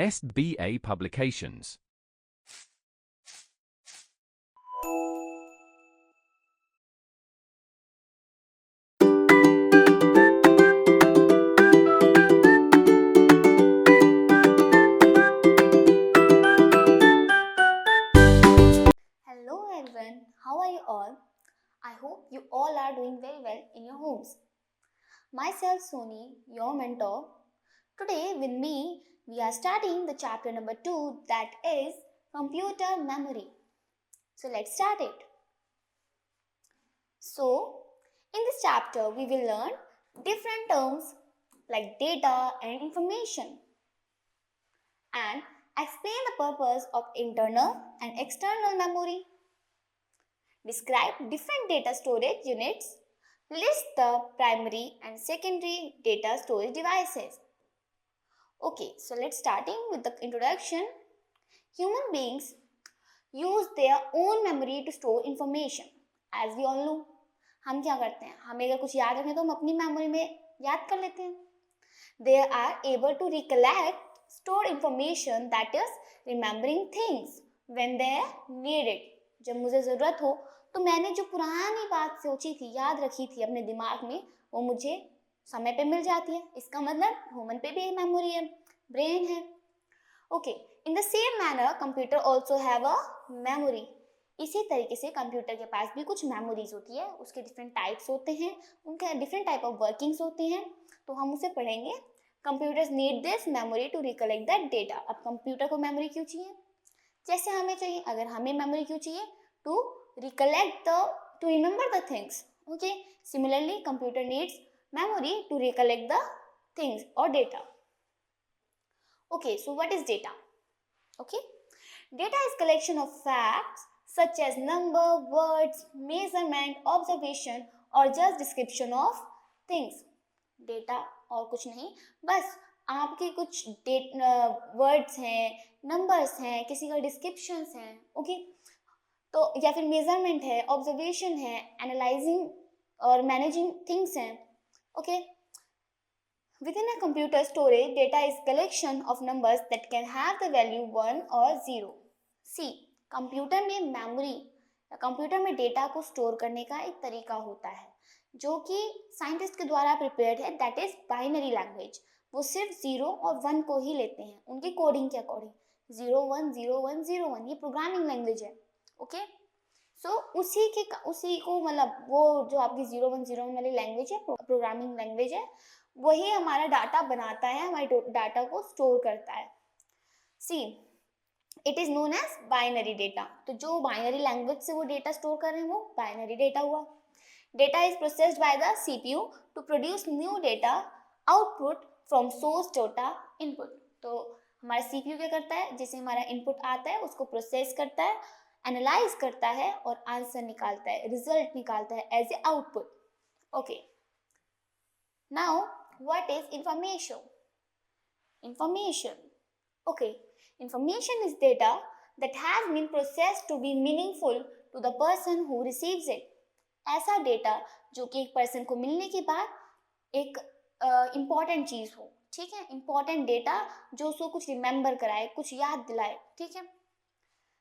SBA Publications. Hello everyone, how are you all? I hope you all are doing very well in your homes. Myself Soni, your mentor. Today with me, we are starting the chapter number 2, that is computer memory. So let's start it. So, in this chapter, we will learn different terms like data and information and explain the purpose of internal and external memory. Describe different data storage units. List the primary and secondary data storage devices. Okay, so let's starting with the introduction. Human beings use their own memory to store information. As we all know, हम क्या करते हैं, हमें अगर कुछ याद रखें तो हम अपनी मेमोरी में याद कर लेते हैं. They are able to recollect stored information, that is remembering things when they need it. जब मुझे ज़रूरत हो तो मैंने जो पुरानी बात सोची थी, याद रखी थी अपने दिमाग में, वो मुझे समय पे मिल जाती है. इसका मतलब ह्यूमन पे भी मेमोरी है, ब्रेन है. Okay, in the same manner computer also have a memory. इसी तरीके से कंप्यूटर के पास भी कुछ मेमोरीज होती है. उसके डिफरेंट टाइप्स होते हैं, उनके डिफरेंट टाइप ऑफ वर्किंग्स होती हैं, तो हम उसे पढ़ेंगे. Computers need this memory to recollect that data. अब कंप्यूटर को मेमोरी क्यों चाहिए? जैसे हमें चाहिए, अगर हमें मेमोरी क्यों चाहिए? To recollect to remember the things. Okay, similarly computer needs memory to recollect the things or data. Okay, so what is data? Okay, data is collection of facts such as number, words, measurement, observation or just description of things. data और कुछ नहीं, बस आपके कुछ words हैं, numbers हैं, किसी का डिस्क्रिप्शंस हैं. ओके, तो या फिर मेजरमेंट है, ऑब्जर्वेशन है, एनालाइजिंग और मैनेजिंग थिंग्स हैं. Okay, with in a computer storage data is collection of numbers that can have the value 1 और 0. सी, कंप्यूटर में मेमोरी, कंप्यूटर में डेटा को स्टोर करने का एक तरीका होता है जो कि साइंटिस्ट के द्वारा प्रिपेयर्ड है, दैट इज बाइनरी लैंग्वेज. वो सिर्फ 0 और 1 को ही लेते हैं उनकी कोडिंग के अकॉर्डिंग. 0 1 0 1 0 1 ये प्रोग्रामिंग लैंग्वेज है. ओके, सो उसी को मतलब वो जो आपकी 0 1 0 1 वाली लैंग्वेज है, प्रोग्रामिंग लैंग्वेज है, वही हमारा डाटा बनाता है, हमारे डाटा को स्टोर करता है. See, it is known as binary data. तो जो बाइनरी लैंग्वेज से वो डेटा स्टोर कर रहे हैं वो बाइनरी डेटा हुआ. Data is processed by the CPU to produce new data output from source data input. तो हमारा सीपीयू क्या करता है, जैसे हमारा इनपुट आता है उसको प्रोसेस करता है, एनालाइज करता है और आंसर निकालता है, रिजल्ट निकालता है as a output. Okay, now what is information? Information, okay, information is data that has been processed to be meaningful to the person who receives it. ऐसा डेटा जो कि एक पर्सन को मिलने के बाद एक इम्पॉर्टेंट चीज हो. ठीक है, इम्पॉर्टेंट डेटा जो उसको कुछ रिमेंबर कराए, कुछ याद दिलाए. ठीक है,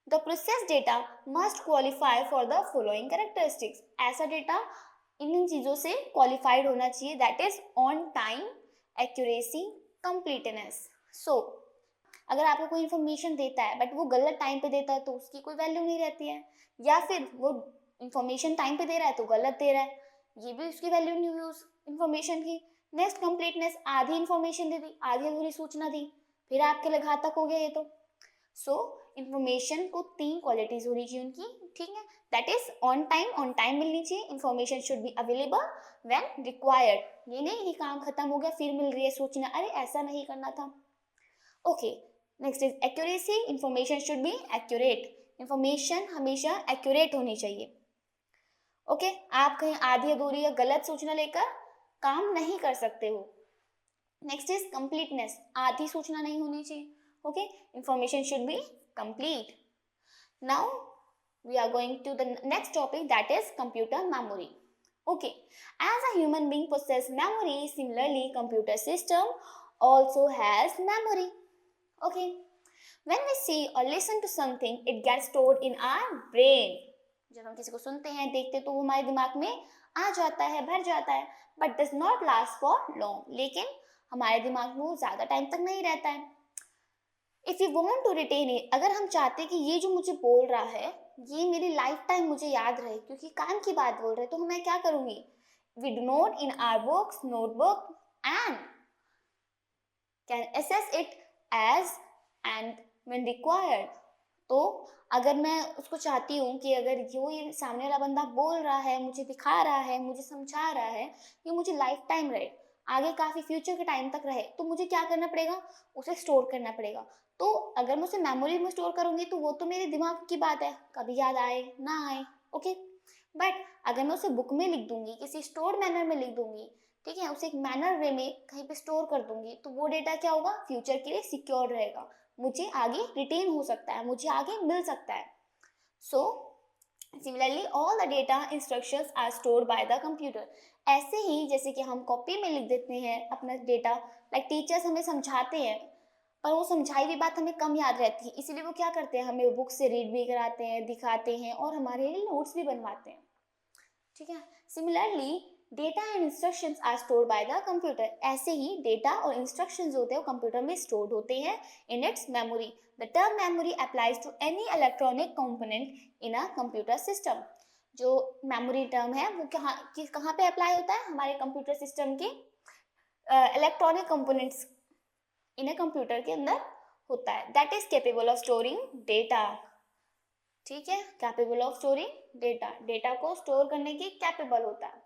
The processed data must qualify for the following characteristics. ऐसा डेटा इन चीज़ों से क्वालिफाइड होना चाहिए, that is on time, accuracy, completeness. So, अगर आपको कोई इन्फॉर्मेशन देता है बट वो गलत टाइम पे देता है तो उसकी कोई वैल्यू नहीं रहती है, या फिर वो इन्फॉर्मेशन टाइम पे दे रहा है तो गलत दे रहा है, ये भी उसकी वैल्यू नहीं हुई उस इन्फॉर्मेशन की. नेक्स्ट, कंप्लीटनेस, आधी इन्फॉर्मेशन दे दी, आधी अधूरी सूचना दी, फिर आपके लिए घातक हो गया ये तो. सो इंफॉर्मेशन को 3 क्वालिटीज होनी चाहिए उनकी. ठीक है, दैट इज ऑन टाइम मिलनी चाहिए. Information should be available when required. ये नहीं कि काम खत्म हो गया फिर मिल रही है सूचना, अरे ऐसा नहीं करना था. Okay, next is accuracy. Information should be accurate. Information हमेशा एक्यूरेट होनी चाहिए. ओके, आप कहीं आधी अधूरी या गलत सूचना लेकर काम नहीं कर सकते हो. Next is completeness. आधी सूचना नहीं होनी चाहिए. Okay, information should be complete. Now we are going to the next topic, that is computer memory. Okay, as a human being possess memory, similarly computer system also has memory. Okay, when we see or listen to something, it gets stored in our brain. जब हम किसी को सुनते हैं, देखते हैं, तो वो हमारे दिमाग में आ जाता है, भर जाता है, but does not last for long. लेकिन हमारे दिमाग में वो ज़्यादा टाइम तक नहीं रहता है. If you want to retain it, अगर हम चाहते हैं कि ये जो मुझे बोल रहा है, ये मेरी लाइफ टाइम मुझे याद रहे, क्योंकि काम की बात बोल रहे, तो मैं क्या करूँगी? We denote in our books, notebook, and can assess it as and when required. तो अगर मैं उसको चाहती हूँ कि अगर जो ये सामने वाला बंदा बोल रहा है, मुझे दिखा रहा है, मुझे समझा रहा है, ये मुझे लाइफ टाइम रहे, आगे काफ़ी फ्यूचर के टाइम तक रहे, तो मुझे क्या करना पड़ेगा? उसे स्टोर करना पड़ेगा. तो अगर मैं उसे मेमोरी में स्टोर करूँगी तो वो तो मेरे दिमाग की बात है, कभी याद आए ना आए. ओके, बट अगर मैं उसे बुक में लिख दूंगी, किसी स्टोर्ड मैनर में लिख दूंगी, ठीक है, उसे एक मैनर वे में कहीं पे स्टोर कर दूंगी, तो वो डेटा क्या होगा? फ्यूचर के लिए सिक्योर रहेगा, मुझे आगे रिटेन हो सकता है, मुझे आगे मिल सकता है. So similarly all the data instructions are stored by the computer. ऐसे ही जैसे कि हम कॉपी में लिख देते हैं अपना डेटा, लाइक टीचर्स हमें समझाते हैं, पर वो समझाई हुई बात हमें कम याद रहती है, इसीलिए वो क्या करते हैं, हमें बुक से रीड भी कराते हैं, दिखाते हैं, और हमारे लिए नोट्स भी बनवाते हैं. ठीक है. Similarly data and instructions are stored by the computer. ऐसे ही डेटा और इंस्ट्रक्शंस होते हैं वो कंप्यूटर में स्टोर्ड होते हैं in its memory. The term memory applies to any electronic component in a computer system. जो मेमोरी टर्म है वो कहाँ पे अप्लाई होता है? हमारे कंप्यूटर सिस्टम के electronic components in a computer के अंदर होता है. That is capable of storing data. ठीक है, capable of storing data, data को स्टोर करने की कैपेबल होता है.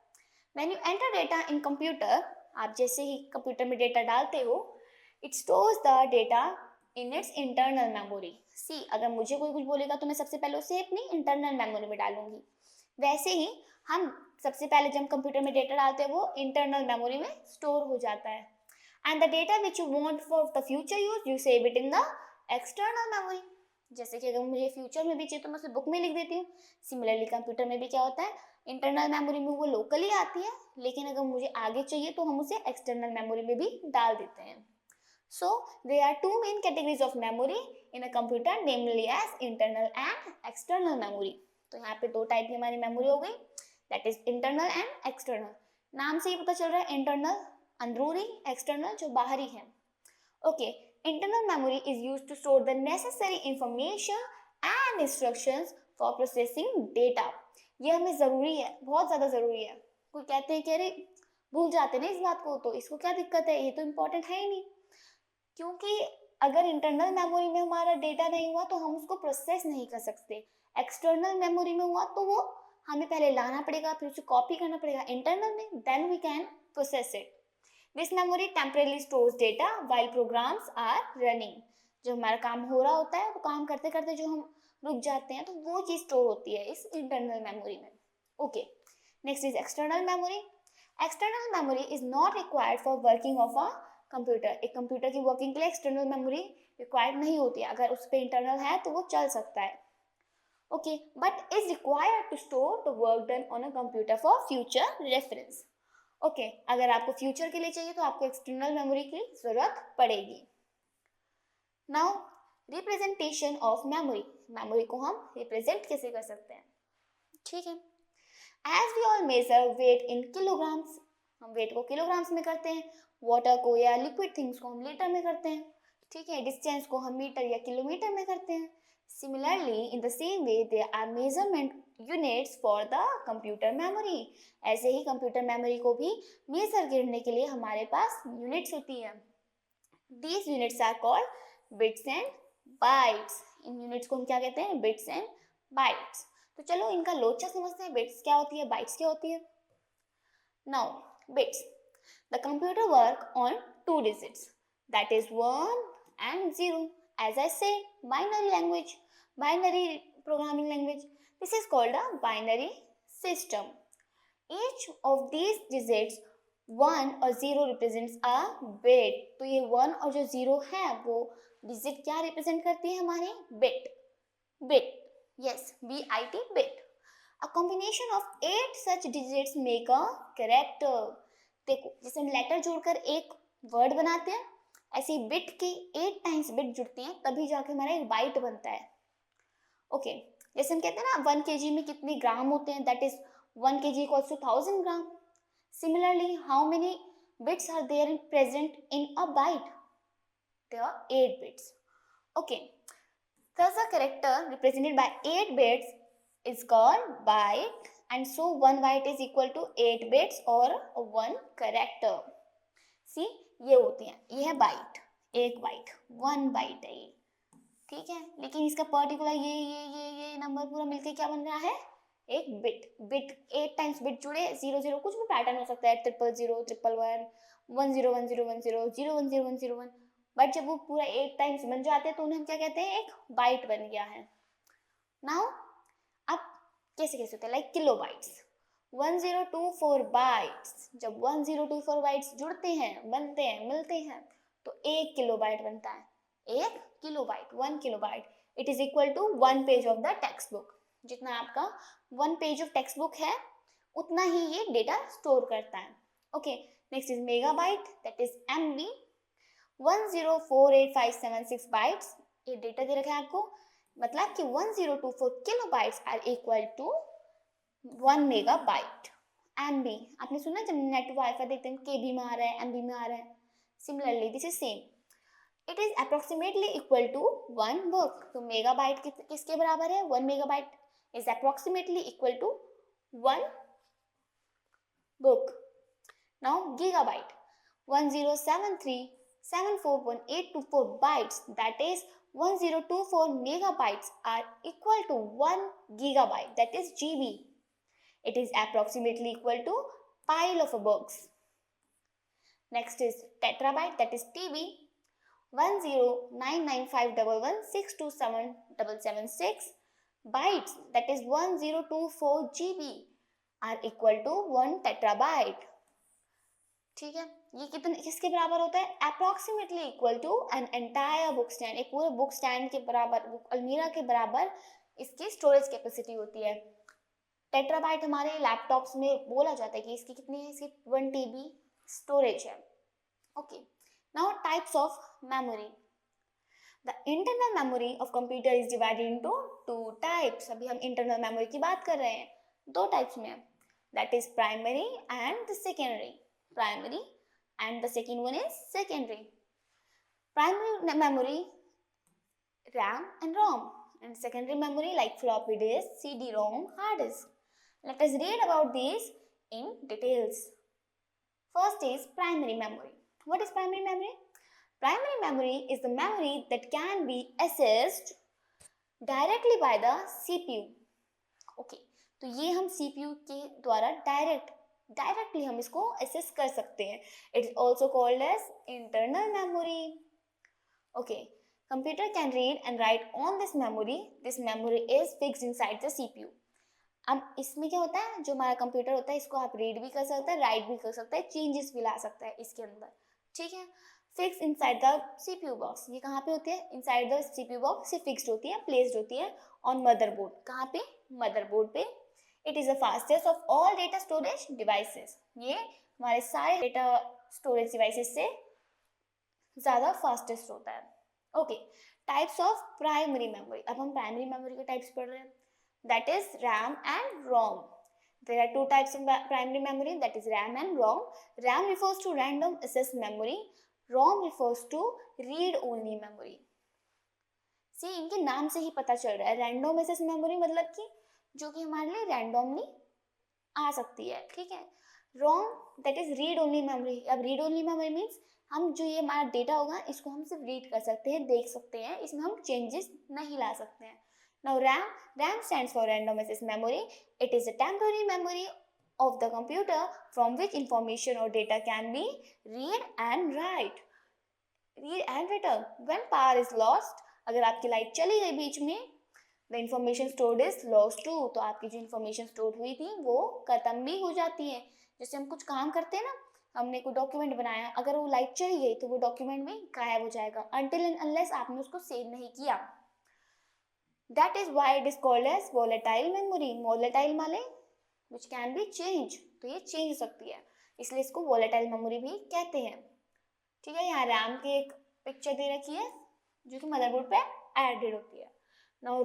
When you enter data in computer, आप जैसे ही कंप्यूटर में डेटा डालते हो, it stores the data in its internal memory. See, अगर मुझे कोई कुछ बोलेगा तो मैं सबसे पहले उसे अपनी इंटरनल मेमोरी में डालूंगी. वैसे ही हम सबसे पहले जब कंप्यूटर में डेटा डालते हैं वो इंटरनल मेमोरी में स्टोर हो जाता है. And the data which you want for the future use, you save it in the external memory. जैसे कि अगर मुझे फ्यूचर में भी चाहिए तो मैं उसे बुक में लिख देती हूँ. सिमिलरली कंप्यूटर में भी क्या होता है, इंटरनल मेमोरी में वो लोकली आती है, लेकिन अगर मुझे आगे चाहिए तो हम उसे एक्सटर्नल मेमोरी में भी डाल देते हैं. So there are two main categories of memory in a computer, namely as internal and external memory. तो यहाँ पे दो टाइप की हमारी मेमोरी हो गई, that is internal and external. नाम से ही पता चल रहा है, इंटरनल अंदरूनी, एक्सटर्नल जो बाहरी है. Okay, internal memory is used to store the necessary information and instructions for processing data. ये हमें ज़रूरी है, बहुत ज़्यादा ज़रूरी है. कोई कहते हैं कि अरे भूल जाते ना इस बात को, तो इसको क्या दिक्कत है, ये तो इम्पोर्टेंट है ही नहीं. क्योंकि अगर इंटरनल मेमोरी में हमारा डेटा नहीं हुआ तो हम उसको प्रोसेस नहीं कर सकते. एक्सटर्नल मेमोरी में हुआ तो वो हमें पहले लाना पड़ेगा, फिर उसे कॉपी करना पड़ेगा इंटरनल में, then we can process it. This memory temporarily stores data while programs are running. जो हमारा काम हो रहा होता है, वो काम करते करते जो हम रुक जाते हैं, तो वो चीज़ स्टोर होती है इस इंटरनल मेमोरी में. Okay, next is external memory. External memory is not required for working of a computer. एक कंप्यूटर की वर्किंग के लिए एक्सटर्नल मेमोरी रिक्वायर्ड नहीं होती है, अगर उस पर इंटरनल है तो वो चल सकता है. Okay, but is required to store the work done on a computer for future reference. Okay, अगर आपको फ्यूचर के लिए चाहिए तो आपको एक्सटर्नल मेमोरी की जरूरत पड़ेगी. Now representation of memory. Memory को हम रिप्रेजेंट कैसे कर सकते हैं? ठीक है, as we all measure weight in kilograms, हम वेट को किलोग्राम्स में करते हैं, वाटर को या लिक्विड थिंग्स को हम लीटर में करते हैं. ठीक है, डिस्टेंस को हम मीटर या किलोमीटर में करते हैं. Similarly, in the same way, there are measurement units for the computer memory. ऐसे ही कंप्यूटर मेमोरी को भी मेजर करने के लिए हमारे पास यूनिट्स होती हैं. These units are called bits and bytes. In units को हम क्या कहते हैं? Bits and bytes. तो चलो इनका लोचा समझते हैं. Bits क्या होती है, bytes क्या होती है? Now, bits. The computer work on two digits. That is 1 and 0. As I said, binary language, binary programming language. This is called a binary system. Each of these digits 1 और 0 represents a bit. तो ये 1 और जो 0 है वो digit क्या represent करती है हमारी? bit. bit. Yes, bit, bit. A combination of 8 such digits make a character. देखो, जैसे हम लेटर जोड़कर एक वर्ड बनाते हैं, ऐसी बिट की 8 टाइम्स बिट जुड़ती हैं तभी जाके हमारा एक बाइट बनता है। ओके, जैसे हम कहते हैं ना 1 kg में कितने ग्राम होते हैं, that is 1 kg equals to 1000 gram. Similarly how many bits are there present in a byte? There are 8 bits. Okay, thus a character represented by 8 bits is called byte, and so 1 byte is equal to 8 bits or 1 character. See, ये होती हैं, ये है bite, एक bite, 1 bite है ये, ठीक है। लेकिन इसका पर्टिकुलर ये नंबर पूरा मिलके क्या बन रहा है, एक बिट। बिट 8 टाइम्स बिट जुड़े, 00 कुछ भी पैटर्न हो सकता है, 000 111 101010 010101, बट जब वो पूरा 8 टाइम्स बन जाते हैं तो उन्हें हम क्या कहते हैं, एक बाइट बन गया है। नाउ अब कैसे कैसे होते हैं, लाइक किलो बाइट्स, 1024 बाइट्स, जब 1024 बाइट्स जुड़ते हैं, बनते हैं, मिलते हैं तो 1 किलो बाइट बनता है। 1 kilo byte, 1 kilo byte, it is equal to 1 page of the text book. जितना आपका 1 पेज ऑफ टेक्स्ट बुक है उतना ही ये डेटा स्टोर करता है। Okay, next is megabyte, that is MB, 104856 bytes, ये डेटा दे रखा है आपको, मतलब कि 1024 kilobytes are equal to 1 megabyte. MB, आपने सुना जब नेट वाईफाई देखते हैं KB में आ रहा है, MB में आ रहा है, similarly this is same, it is approximately equal to 1 book. तो मेगाबाइट किसके बराबर है, 1 megabyte is approximately equal to 1 book. Now gigabyte, 1073741824 bytes, that is 1024 megabytes are equal to 1 gigabyte, that is GB. It is approximately equal to pile of books. Next is tetrabyte, that is TB, 10995116277776 bytes, that is 1024 GB are equal to 1 tetrabyte. ठीक है, ये कितने किसके बराबर होता है, approximately equal to an entire book stand, एक पूरे बुक स्टैंड के बराबर, अलमीरा के बराबर इसकी स्टोरेज कैपेसिटी होती है। टेट्राबाइट हमारे लैपटॉप्स में बोला जाता है कि इसकी कितनी है, इसकी 1 TB स्टोरेज है। Okay, now types of memory, the internal memory of computer is divided into 2 types. अभी हम इंटरनल मेमोरी की बात कर रहे हैं, 2 टाइप्स में, that is primary and the secondary. Primary and the second one is secondary. Primary memory, RAM and ROM, and secondary memory like floppy disk, CD-ROM, hard disk. Let us read about these in details. First is primary memory. What is primary memory? Primary memory is the memory that can be accessed directly by the CPU. Okay, तो ये हम CPU के द्वारा directly हम इसको access कर सकते हैं। It is also called as internal memory. Okay, computer can read and write on this memory is fixed inside the CPU। अब इसमें क्या होता है, जो हमारा कंप्यूटर होता है इसको आप रीड भी कर सकते हैं, राइट भी कर सकते हैं, चेंजेस भी ला सकता है इसके अंदर, ठीक है। Fix inside the CPU box, ये कहाँ पे होती है, इनसाइड द CPU बॉक्स से फिक्स्ड होती है, प्लेस्ड होती है ऑन मदरबोर्ड। कहाँ पे, मदरबोर्ड पे। It is the fastest of all data storage devices. ये हमारे सारे डेटा स्टोरेज डिवाइसेस से ज़्यादा फास्टेस्ट होता है। Okay, types of primary memory, अब हम प्राइमरी मेमोरी के टाइप्स पढ़ रहे हैं, that is RAM and ROM. There are 2 types of primary memory, that is RAM and ROM. RAM refers to random access memory, ROM refers to read only memory. See, इनके नाम से ही पता चल रहा है, रैंडम एक्सेस मेमोरी मतलब कि जो कि हमारे लिए रैंडमली आ सकती है, ठीक है। ROM, that is read only memory. अब रीड ओनली मेमोरी मीन्स हम जो ये हमारा डेटा होगा इसको हम सिर्फ रीड कर सकते हैं, देख सकते हैं, इसमें हम चेंजेस नहीं ला सकते हैं। Now RAM stands for random access memory. It is a temporary memory of the computer from which information or data can be read and written. When power is lost, अगर आपकी लाइट चली गई बीच में, the information stored is lost too, तो आपकी जो information stored हुई थी वो खत्म भी हो जाती है। जैसे हम कुछ काम करते हैं ना, हमने कोई डॉक्यूमेंट बनाया, अगर वो लाइट चली गई तो वो डॉक्यूमेंट भी गायब हो जाएगा, until and unless आपने उसको सेव नहीं किया। That is why it is called as volatile memory. volatile माने which can be changed, तो ये चेंज हो सकती है, इसलिए इसको volatile memory भी कहते हैं, ठीक है। यहाँ RAM के एक पिक्चर दे रखी है जो कि मदरबोर्ड पे एडेड होती है. Now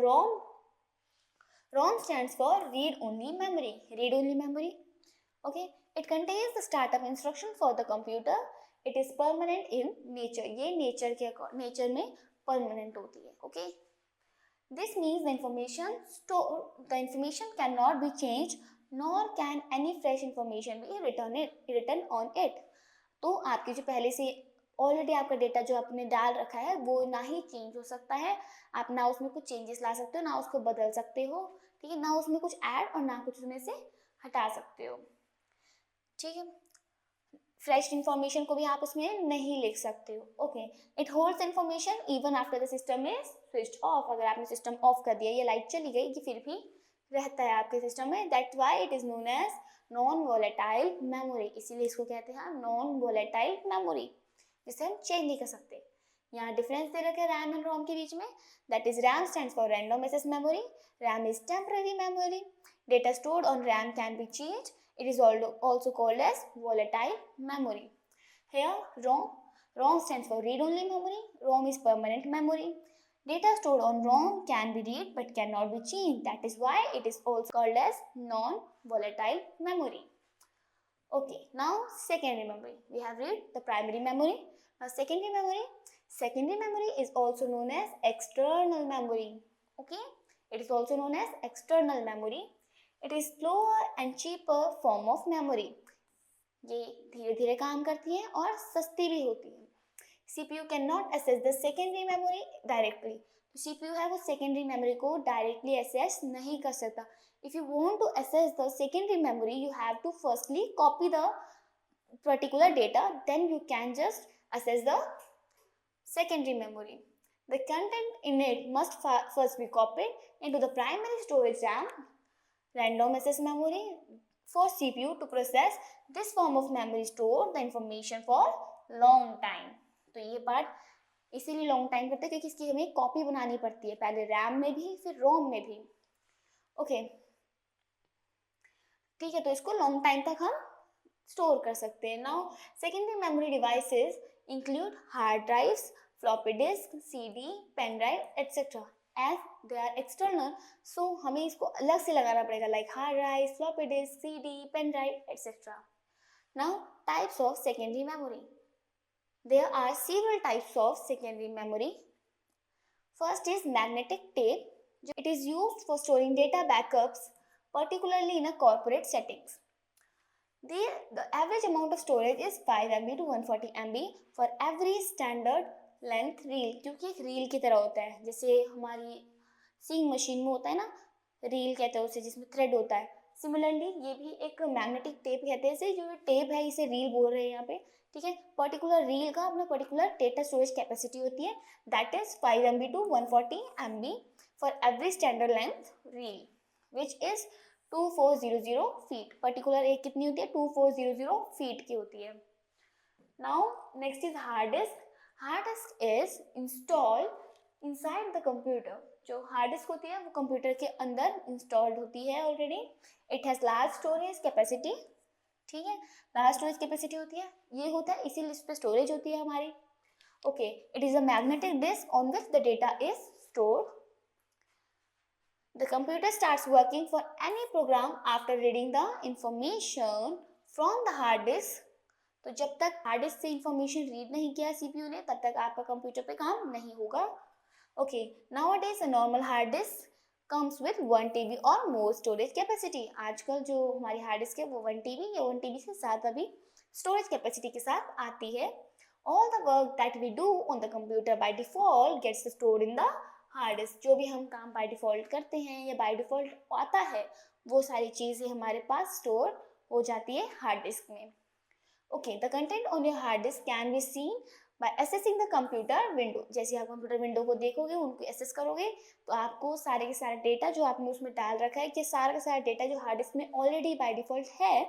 ROM stands for read only memory. Read only memory. Okay, it contains the startup instruction for the computer. It is permanent in nature. ये nature में permanent होती है. Okay, this means the information cannot be changed, nor can any fresh information be written on it. तो आपकी जो पहले से already आपका डेटा जो आपने डाल रखा है वो ना ही चेंज हो सकता है, आप ना उसमें कुछ चेंजेस ला सकते हो, ना उसको बदल सकते हो, ठीक है, ना उसमें कुछ ऐड और ना कुछ उसमें से हटा सकते हो. ठीक है, फ्रेश इंफॉर्मेशन को भी आप उसमें नहीं लिख सकते हो. Okay, it holds information even after the system is switched off. अगर आपने सिस्टम ऑफ कर दिया, ये लाइट चली गई, ये फिर भी रहता है आपके सिस्टम में. That's why it is known as non volatile memory. इसीलिए इसको कहते हैं नॉन वोलेटाइल मेमोरी, जिसे हम चेंज नहीं कर सकते. यहाँ डिफरेंस दे रखे रैम एंड रोम के बीच में. That is RAM stands for random access memory. RAM is temporary memory. Data stored on RAM can be changed. It is also called as volatile memory. Here ROM stands for read-only memory. ROM is permanent memory. Data stored on ROM can be read but cannot be changed. That is why it is also called as non-volatile memory. Okay, now secondary memory. We have read the primary memory. Now secondary memory. Secondary memory is also known as external memory. Okay, it is also known as external memory. It is slower and cheaper form of memory. ये धीरे धीरे काम करती है और सस्ती भी होती है. CPU cannot access the secondary memory directly. तो CPU है वो secondary memory को directly access नहीं कर सकता. If you want to access the secondary memory, you have to firstly copy the particular data, then you can just access the secondary memory. The content in it must first be copied into the primary storage RAM, random access memory, for CPU to process this form of memory store the information for long time. तो ये part इसीलिए long time करते हैं क्योंकि इसकी हमें copy बनानी पड़ती है, पहले रैम में भी फिर रोम में भी. ओके, ठीक है, तो इसको लॉन्ग टाइम तक हम स्टोर कर सकते हैं. Now secondary memory devices include hard drives, floppy disk, CD, pen drive etcetera. As they are external, so हमें इसको अलग से लगाना पड़ेगा, like hard drive, floppy disk, CD, pen drive, etc. Now types of secondary memory. There are several types of secondary memory. First is magnetic tape. It is used for storing data backups, particularly in a corporate settings. The average amount of storage is 5 MB to 140 MB for every standard length reel, क्योंकि एक reel की तरह होता है, जैसे हमारी seeing machine में होता है ना, रील कहते हैं उसे, जिसमें थ्रेड होता है. सिमिलरली ये भी एक मैग्नेटिक टेप कहते हैं इसे, जो टेप है इसे रील बोल रहे हैं यहाँ पे. ठीक है, पर्टिकुलर रील का अपना पर्टिकुलर डेटा स्टोरेज कैपेसिटी होती है. That is 5 MB to 140 MB for every standard length reel which is 2400 feet. Particular एक कितनी होती है, 2400 फीट की होती है. Now next is hard disk. Hard disk is installed inside the computer. जो हार्ड डिस्क होती है वो कंप्यूटर के अंदर इंस्टॉल्ड होती है already. It has large storage capacity. ठीक है, लार्ज स्टोरेज कैपेसिटी होती है, ये होता है इसीलिए इस पर स्टोरेज होती है हमारी. Okay, it is a magnetic disk on which the data is stored. The computer starts working for any program after reading the information from the hard disk. तो जब तक हार्ड डिस्क से इंफॉर्मेशन रीड नहीं किया CPU ने, तब तक आपका कंप्यूटर पे काम नहीं होगा. Okay, nowadays a normal hard disk comes with 1 TB और मोर स्टोरेज कैपेसिटी. आजकल जो हमारी हार्ड डिस्क है वो 1 TB या 1 TB से ज़्यादा भी स्टोरेज कैपेसिटी के साथ आती है. All the work that we do on the computer by default gets stored in the hard disk. जो भी हम काम बाय डिफॉल्ट करते हैं या बाय डिफॉल्ट आता है, वो सारी चीज़ें हमारे पास स्टोर हो जाती है हार्ड डिस्क में. Okay, the content on your hard disk can be seen by accessing the computer window. जैसे आप कंप्यूटर विंडो को देखोगे, उनको एक्सेस करोगे, तो आपको सारे के सारे डेटा जो आपने उसमें डाल रखा है, कि सारा का सारा डेटा जो हार्ड डिस्क में ऑलरेडी बाय डिफॉल्ट है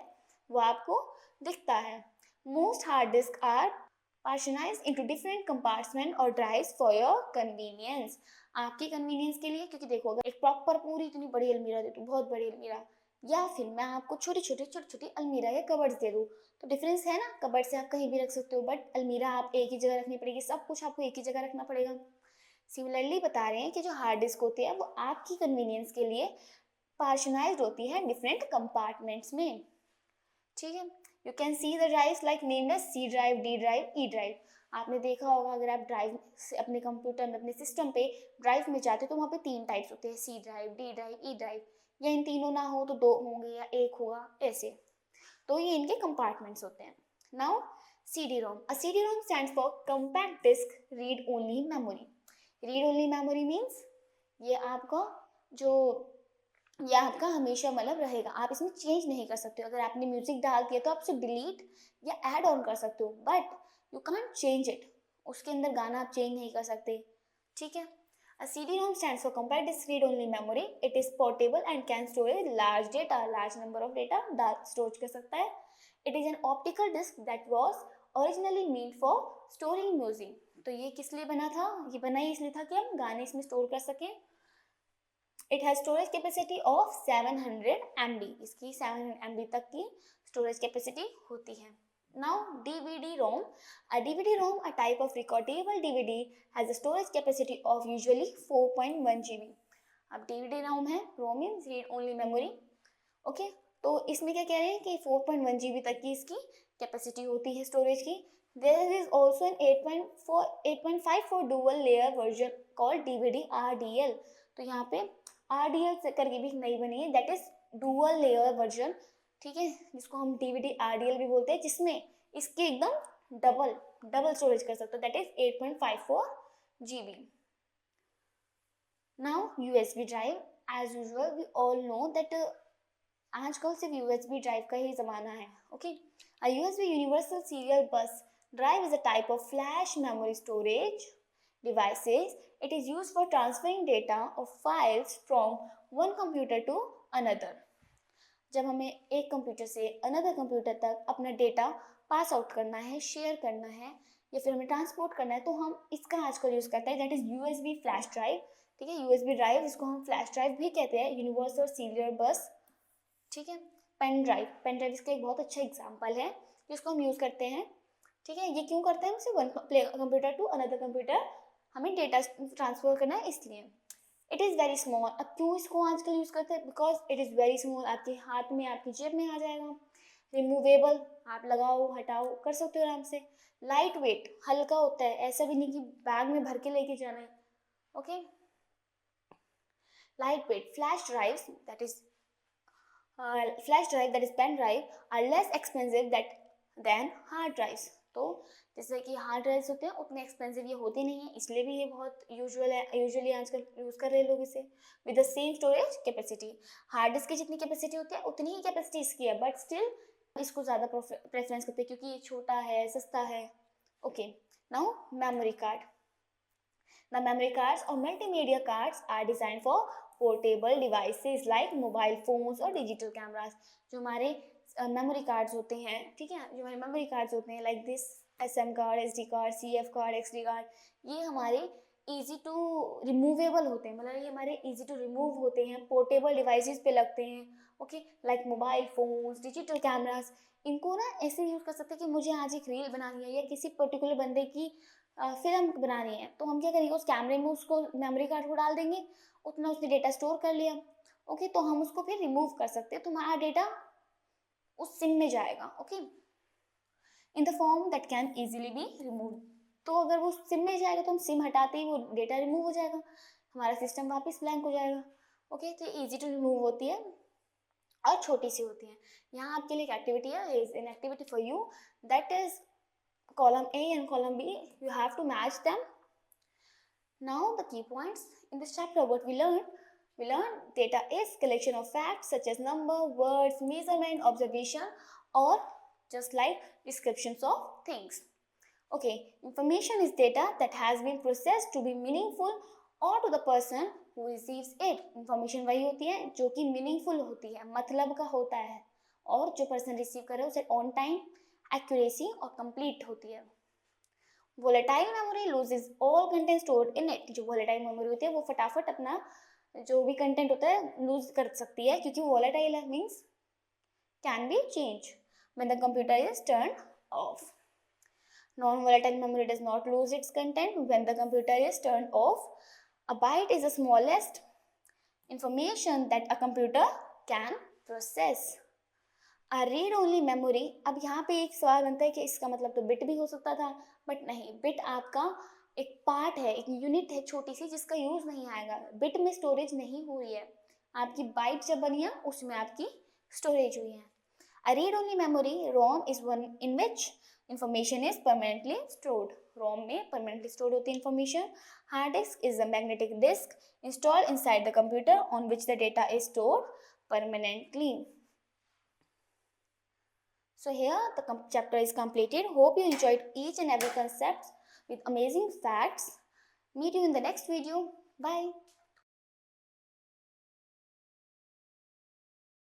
वो आपको दिखता है. Most hard disk are partitionized into different compartment और ड्राइव्स फॉर योर कन्वीनियंस. आपकी कन्वीनियंस के लिए, क्योंकि देखो अगर एक प्रॉपर पूरी इतनी बड़ी अलमीरा दे, तो बहुत बड़ी अलमीरा, या फिर मैं आपको छोटी छोटी अलमीरा या कबर्ड्स दे दूँ, तो डिफरेंस है ना, कबर्ड से आप कहीं भी रख सकते हो, बट अलमीरा आप एक ही जगह रखनी पड़ेगी, सब कुछ आपको एक ही जगह रखना पड़ेगा। सिमिलरली बता रहे हैं कि जो हार्ड डिस्क होती है वो आपकी कन्वीनियंस के लिए पार्शनाइज्ड होती है डिफरेंट कंपार्टमेंट्स में, ठीक है। You can see the drives like named as C drive, D drive, E drive. आपने देखा होगा, अगर आप ड्राइव से अपने कंप्यूटर में अपने सिस्टम पे ड्राइव में जाते हो तो वहाँ पे 3 टाइप्स होते हैं, C drive, D drive, E drive, या इन तीनों ना हो तो 2 होंगे या 1 होगा, ऐसे। तो ये इनके कंपार्टमेंट्स होते हैं। Now CD-ROM, a CD-ROM stands for compact disk read only memory. Read only memory means ये आपका जो ये आपका हमेशा मतलब रहेगा, आप इसमें चेंज नहीं कर सकते हो। अगर आपने म्यूजिक डाल दिया तो आप उसे डिलीट या ऐड ऑन कर सकते हो, but you can't change it. उसके अंदर गाना आप चेंज नहीं कर सकते, ठीक है। A CD-ROM stands for compact disk read only memory. It is portable and can store a large data, large number of data store कर सकता है। It is an optical disk that was originally meant for storing music. तो ये किस लिए बना था? ये बना ही इसलिए था कि हम गाने इसमें स्टोर कर सकें। It has storage capacity of 700 MB, इसकी 700 MB तक की स्टोरेज कैपेसिटी होती है। Now DVD-ROM, a DVD-ROM, a type of recordable DVD, has a storage capacity of usually 4.1 GB. अब DVD-ROM है, ROM means read only memory, okay. तो इसमें क्या कह रहे हैं कि 4.1 GB तक की इसकी कैपेसिटी होती है स्टोरेज की। There is also an 8.54 dual layer version called DVD RDL। तो यहाँ पे RDL करके भी नई बनी है, that is dual layer version, ठीक है, जिसको हम DVD RDL भी बोलते हैं, जिसमें इसकी एकदम डबल स्टोरेज कर सकते हो, that is 8.54 GB। Now USB drive, as usual we all know that आजकल सिर्फ USB ड्राइव का ही ज़माना है, okay. A USB Universal Serial Bus Drive is a type of flash memory storage devices. It is used for transferring data or files from one computer to another. जब हमें एक computer से another computer तक अपना data pass out करना है, share करना है, या फिर हमें ट्रांसपोर्ट करना है, तो हम इसका आजकल यूज़ करते हैं, that is USB flash drive, ठीक है। USB ड्राइव, जिसको हम फ्लैश ड्राइव भी कहते हैं, यूनिवर्सल सीरियल बस, ठीक है। पेन ड्राइव इसका एक बहुत अच्छा एग्जाम्पल है जिसको हम यूज़ करते हैं, ठीक है। ये क्यों करते हैं? उसे one computer to another computer हमें डेटा ट्रांसफर करना है, इसलिए। इट इज़ वेरी स्मॉल, अब क्यों इसको आजकल यूज़ करते हैं? Because it is very small, आपके हाथ में, आपकी जेब में आ जाएगा। रिमूवेबल, आप लगाओ हटाओ कर सकते हो आराम से। लाइट वेट, हल्का होता है, ऐसा भी नहीं कि बैग में भर के लेके जाना है, okay. Light weight flash drives, that is flash drive, that is pen drive, are less expensive than hard drives। तो जैसे कि हार्ड ड्राइव्स होते हैं उतने एक्सपेंसिव ये होते नहीं है, इसलिए भी ये बहुत यूजुअली आजकल यूज़ कर रहे हैं लोग इसे। With the same storage capacity, hard disk की जितनी कैपेसिटी होती है उतनी ही कैपेसिटी इसकी है, बट स्टिल इसको ज़्यादा प्रेफरेंस करते हैं क्योंकि ये छोटा है, सस्ता है, okay. Now memory card, the memory cards और multimedia cards are design for portable devices like mobile phones और डिजिटल कैमरास। जो हमारे मेमोरी कार्ड्स होते हैं, ठीक है, जो हमारे मेमोरी कार्ड्स होते हैं like this SM card, SD card, CF card, XD card, ये हमारे इजी टू रिमूवेबल होते हैं, मतलब ये हमारे इजी टू रिमूव होते हैं, पोर्टेबल डिवाइसेस पे लगते हैं, okay, like mobile phones, digital cameras. इनको ना ऐसे यूज़ कर सकते हैं कि मुझे आज एक रील बनानी है या किसी पर्टिकुलर बंदे की फिल्म बनानी है, तो हम क्या करेंगे, उस कैमरे में उसको मेमोरी कार्ड को डाल देंगे, उतना उसने डेटा स्टोर कर लिया, ओके। तो हम उसको फिर रिमूव कर सकते हैं, तो हमारा डेटा उस सिम में जाएगा, okay, in the form that can easily be remove. तो अगर वो सिम में जाएगा तो हम सिम हटाते ही वो डेटा रिमूव हो जाएगा, हमारा सिस्टम वापस ब्लैंक हो जाएगा, ओके। तो ईजी टू रिमूव होती है और छोटी सी होती है। यहाँ आपके लिए एक एक्टिविटी है, is an activity for you, that is column A and column B, you have to match them. Now the key points in this chapter, what we learned data is collection of facts such as number, words, measurement, observation, or just like descriptions of things, okay। Information is data that has been processed to be meaningful or to the person who receives it। information वही होती है जो कि meaningful होती है, मतलब का होता है, और जो person receive करे उसे on time, एक्यूरेसी और कंप्लीट होती है। Volatile memory loses all content stored in it, जो वोलेटाइल मेमोरी होती है वो फटाफट अपना जो भी कंटेंट होता है लूज कर सकती है, क्योंकि वॉलेटाइल है, means can be change when the computer is turn off. Non volatile memory does not lose its content when the computer is turn off. A byte is the smallest information that a computer can process. A read only memory. अब यहाँ पे एक सवाल बनता है कि इसका मतलब तो बिट भी हो सकता था, बट नहीं, बिट आपका एक पार्ट है, एक यूनिट है छोटी सी जिसका यूज नहीं आएगा. बिट में स्टोरेज नहीं हुई है, आपकी बाइट जब बनी है उसमें आपकी स्टोरेज हुई है. A read only memory, ROM, is one in which information is permanently stored. ROM में permanently stored होती है information. Hard disk is a magnetic disk installed inside the computer on which the data is stored permanently. So here the chapter is completed. Hope you enjoyed each and every concept with amazing facts. Meet you in the next video. Bye.